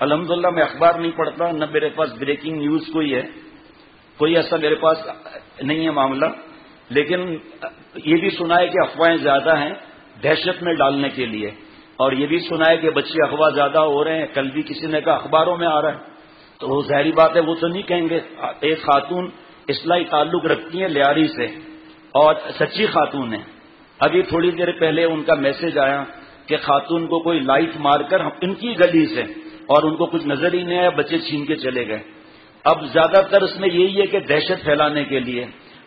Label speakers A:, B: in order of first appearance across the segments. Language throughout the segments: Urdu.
A: الحمدللہ میں اخبار نہیں پڑھتا، نہ میرے پاس بریکنگ نیوز کوئی ہے، کوئی ایسا میرے پاس نہیں ہے معاملہ، لیکن یہ بھی سنا ہے کہ افواہیں زیادہ ہیں دہشت میں ڈالنے کے لیے، اور یہ بھی سنا ہے کہ بچے اغوا زیادہ ہو رہے ہیں. کل بھی کسی نے کہا اخباروں میں آ رہا ہے، تو وہ ظاہری بات ہے وہ تو نہیں کہیں گے. ایک خاتون اصلاحی تعلق رکھتی ہیں لیاری سے اور سچی خاتون ہے. ابھی تھوڑی دیر پہلے ان کا میسج آیا کہ خاتون کو کوئی لائٹ مار کر ان کی گلی سے، اور ان کو کچھ نظر ہی نہیں آیا، بچے چھین کے چلے گئے. اب زیادہ تر اس میں یہی ہے کہ دہشت پھیلانے کے لیے.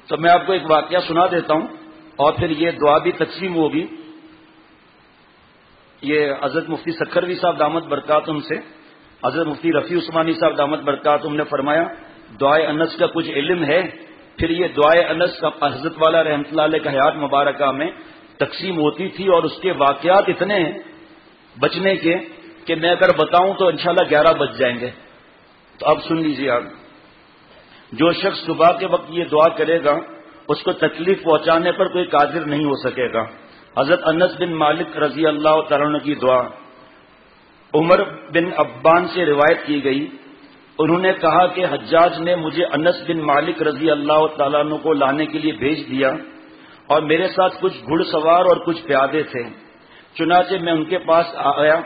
A: تو میں آپ کو ایک واقعہ سنا دیتا ہوں اور پھر یہ دعا بھی تقسیم ہوگی. یہ حضرت مفتی سکھروی صاحب دامت برکاتہم سے حضرت مفتی رفیع عثمانی صاحب دامت برکاتہم نے فرمایا دعائے انس کا کچھ علم ہے. پھر یہ دعائے انس کا حضرت والا رحمۃ اللہ علیہ کا حیات مبارکہ میں تقسیم ہوتی تھی، اور اس کے واقعات اتنے ہیں بچنے کے کہ میں اگر بتاؤں تو انشاءاللہ 11 بج جائیں گے. تو اب سن لیجیے آپ. جو شخص صبح کے وقت یہ دعا کرے گا اس کو تکلیف پہنچانے پر کوئی قادر نہیں ہو سکے گا. حضرت انس بن مالک رضی اللہ تعالیٰ عنہ کی دعا عمر بن عبان سے روایت کی گئی. انہوں نے کہا کہ حجاج نے مجھے انس بن مالک رضی اللہ تعالیٰ عنہ کو لانے کے لیے بھیج دیا، اور میرے ساتھ کچھ گھڑ سوار اور کچھ پیادے تھے. چنانچہ میں ان کے پاس آیا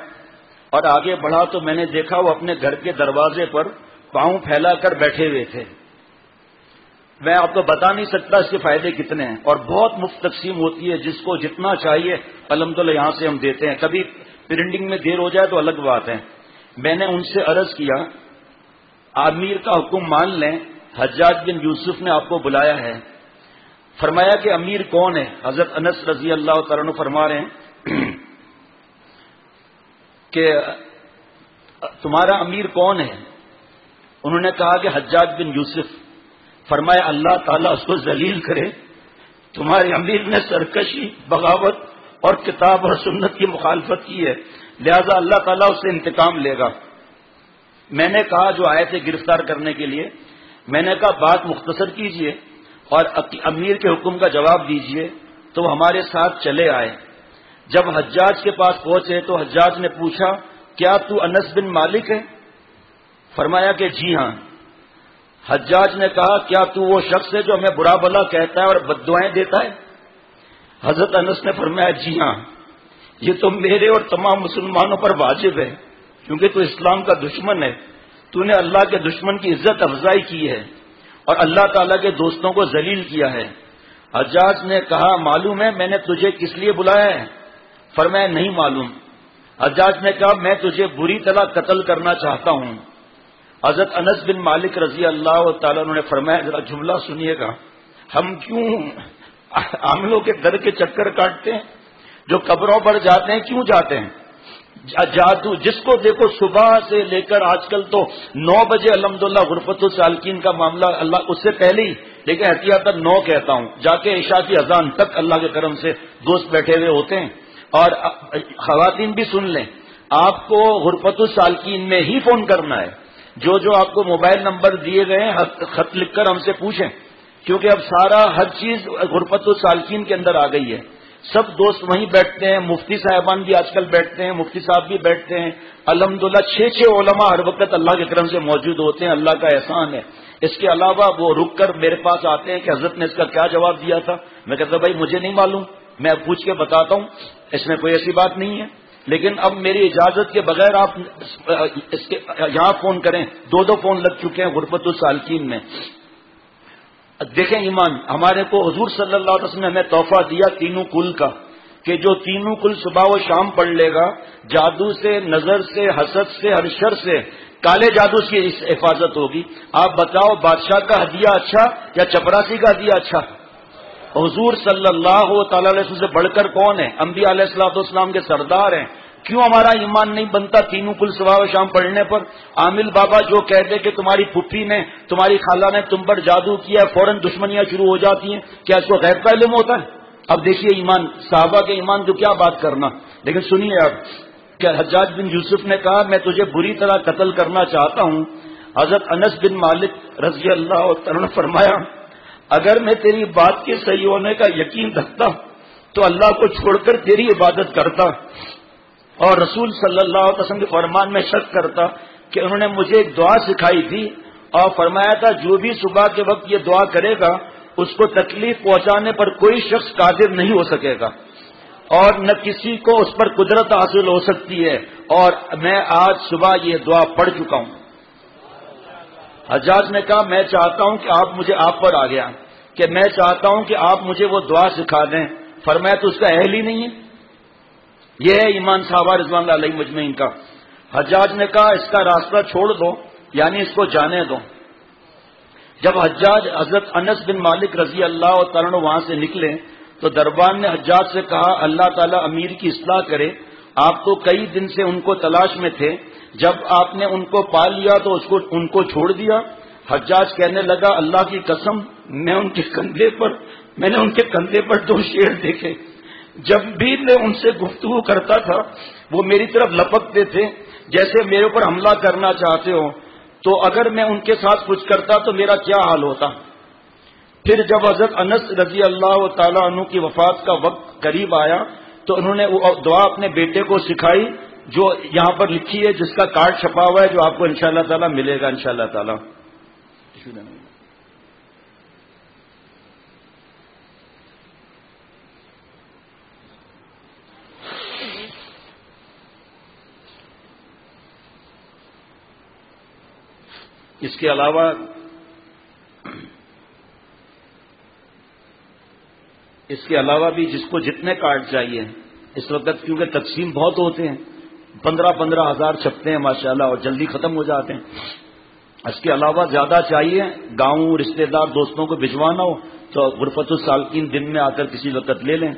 A: اور آگے بڑھا تو میں نے دیکھا وہ اپنے گھر کے دروازے پر پاؤں پھیلا کر بیٹھے ہوئے تھے. میں آپ کو بتا نہیں سکتا اس کے فائدے کتنے ہیں، اور بہت مفت تقسیم ہوتی ہے، جس کو جتنا چاہیے الحمدللہ یہاں سے ہم دیتے ہیں. کبھی پرنٹنگ میں دیر ہو جائے تو الگ بات ہے. میں نے ان سے عرض کیا امیر کا حکم مان لیں، حجاج بن یوسف نے آپ کو بلایا ہے. فرمایا کہ امیر کون ہے؟ حضرت انس رضی اللہ تعالیٰ عنہ فرما رہے ہیں کہ تمہارا امیر کون ہے؟ انہوں نے کہا کہ حجاج بن یوسف. فرمایا اللہ تعالیٰ اس کو ذلیل کرے، تمہارے امیر نے سرکشی، بغاوت اور کتاب اور سنت کی مخالفت کی ہے، لہذا اللہ تعالیٰ اس سے انتقام لے گا. میں نے کہا جو آئے تھے گرفتار کرنے کے لیے، میں نے کہا بات مختصر کیجئے اور امیر کے حکم کا جواب دیجئے. تو وہ ہمارے ساتھ چلے آئے. جب حجاج کے پاس پہنچے تو حجاج نے پوچھا کیا تو انس بن مالک ہے؟ فرمایا کہ جی ہاں. حجاج نے کہا کیا تو وہ شخص ہے جو ہمیں برا بھلا کہتا ہے اور بددعائیں دیتا ہے؟ حضرت انس نے فرمایا جی ہاں، یہ تو میرے اور تمام مسلمانوں پر واجب ہے، کیونکہ تو اسلام کا دشمن ہے. تو نے اللہ کے دشمن کی عزت افزائی کی ہے اور اللہ تعالیٰ کے دوستوں کو ذلیل کیا ہے. حجاج نے کہا معلوم ہے میں نے تجھے کس لیے بلایا ہے؟ فرمایا نہیں معلوم. حجاج نے کہا میں تجھے بری طرح قتل کرنا چاہتا ہوں. حضرت انس بن مالک رضی اللہ تعالیٰ عنہ نے فرمایا ذرا جملہ سنیے گا، ہم کیوں عاملوں کے در کے چکر کاٹتے ہیں؟ جو قبروں پر جاتے ہیں کیوں جاتے ہیں؟ جادو جس کو دیکھو صبح سے لے کر آج کل تو 9 بجے الحمدللہ غرفت السالکین کا معاملہ، اللہ اس سے پہلے ہی لیکن احتیاطاً 9 کہتا ہوں، جا کے عشاء کی اذان تک اللہ کے کرم سے دوست بیٹھے ہوئے ہوتے ہیں. اور خواتین بھی سن لیں، آپ کو غرفت السالکین میں ہی فون کرنا ہے. جو آپ کو موبائل نمبر دیے گئے ہیں خط لکھ کر ہم سے پوچھیں، کیونکہ اب سارا ہر چیز غرفت السالکین کے اندر آ گئی ہے. سب دوست وہیں بیٹھتے ہیں، مفتی صاحبان بھی آج کل بیٹھتے ہیں، مفتی صاحب بھی بیٹھتے ہیں الحمدللہ. 6 علماء ہر وقت اللہ کے کرم سے موجود ہوتے ہیں، اللہ کا احسان ہے. اس کے علاوہ وہ رک کر میرے پاس آتے ہیں کہ حضرت نے اس کا کیا جواب دیا تھا. میں کہتا بھائی مجھے نہیں معلوم، میں پوچھ کے بتاتا ہوں، اس میں کوئی ایسی بات نہیں ہے. لیکن اب میری اجازت کے بغیر آپ اس کے یہاں فون کریں. 2 فون لگ چکے ہیں غرفت السالکین میں. دیکھیں ایمان، ہمارے کو حضور صلی اللہ علیہ وسلم نے ہمیں تحفہ دیا تینوں کل کا، کہ جو تینوں کل صبح و شام پڑھ لے گا، جادو سے، نظر سے، حسد سے، ہر شر سے، کالے جادو کی حفاظت ہوگی. آپ بتاؤ بادشاہ کا ہدیہ اچھا یا چپراسی کا ہدیہ اچھا؟ حضور صلی اللہ تعالی علیہ وسلم سے بڑھ کر کون ہے؟ انبیاء علیہ الصلوۃ والسلام کے سردار ہیں. کیوں ہمارا ایمان نہیں بنتا تینوں کل صبح و شام پڑھنے پر؟ عامل بابا جو کہہ دے کہ تمہاری پھپھی نے، تمہاری خالہ نے تم پر جادو کیا ہے، فوراً دشمنیاں شروع ہو جاتی ہیں. کیا اس کو غیب کا علم ہوتا ہے؟ اب دیکھیے ایمان، صحابہ کے ایمان کو کیا بات کرنا. لیکن سنیے اب کہ حجاج بن یوسف نے کہا میں تجھے بری طرح قتل کرنا چاہتا ہوں. حضرت انس بن مالک رضی اللہ عنہ نے فرمایا اگر میں تیری بات کے صحیح ہونے کا یقین رکھتا تو اللہ کو چھوڑ کر تیری عبادت کرتا، اور رسول صلی اللہ علیہ وسلم کے فرمان میں شک کرتا کہ انہوں نے مجھے ایک دعا سکھائی تھی اور فرمایا تھا جو بھی صبح کے وقت یہ دعا کرے گا اس کو تکلیف پہنچانے پر کوئی شخص قادر نہیں ہو سکے گا اور نہ کسی کو اس پر قدرت حاصل ہو سکتی ہے، اور میں آج صبح یہ دعا پڑھ چکا ہوں۔ حجاج نے کہا میں چاہتا ہوں کہ آپ پر آ گیا کہ میں چاہتا ہوں کہ آپ مجھے وہ دعا سکھا دیں۔ فرمایا تو اس کا اہل ہی نہیں ہے۔ یہ ہے ایمان صحابہ رضوان اللہ علیہ مجمعین کا۔ حجاج نے کہا اس کا راستہ چھوڑ دو، یعنی اس کو جانے دو۔ جب حجاج حضرت انس بن مالک رضی اللہ تعالیٰ عنہ وہاں سے نکلے تو دربان نے حجاج سے کہا اللہ تعالیٰ امیر کی اصلاح کرے، آپ تو کئی دن سے ان کو تلاش میں تھے، جب آپ نے ان کو پا لیا تو ان کو چھوڑ دیا۔ حجاج کہنے لگا اللہ کی قسم میں نے ان کے کندھے پر 2 شیر دیکھے، جب بھی میں ان سے گفتگو کرتا تھا وہ میری طرف لپکتے تھے جیسے میرے اوپر حملہ کرنا چاہتے ہو، تو اگر میں ان کے ساتھ کچھ کرتا تو میرا کیا حال ہوتا۔ پھر جب حضرت انس رضی اللہ تعالیٰ عنہ کی وفات کا وقت قریب آیا تو انہوں نے وہ دعا اپنے بیٹے کو سکھائی جو یہاں پر لکھی ہے، جس کا کارڈ چھپا ہوا ہے، جو آپ کو انشاءاللہ تعالیٰ ملے گا انشاءاللہ تعالیٰ۔ اس کے علاوہ بھی جس کو جتنے کارڈ چاہیے اس وقت، کیونکہ تقسیم بہت ہوتے ہیں، 15 ہزار چھپتے ہیں ماشاءاللہ اور جلدی ختم ہو جاتے ہیں۔ اس کے علاوہ زیادہ چاہیے، گاؤں رشتہ دار دوستوں کو بھجوانا ہو تو غرفت السالکین دن میں آ کر کسی وقت لے لیں۔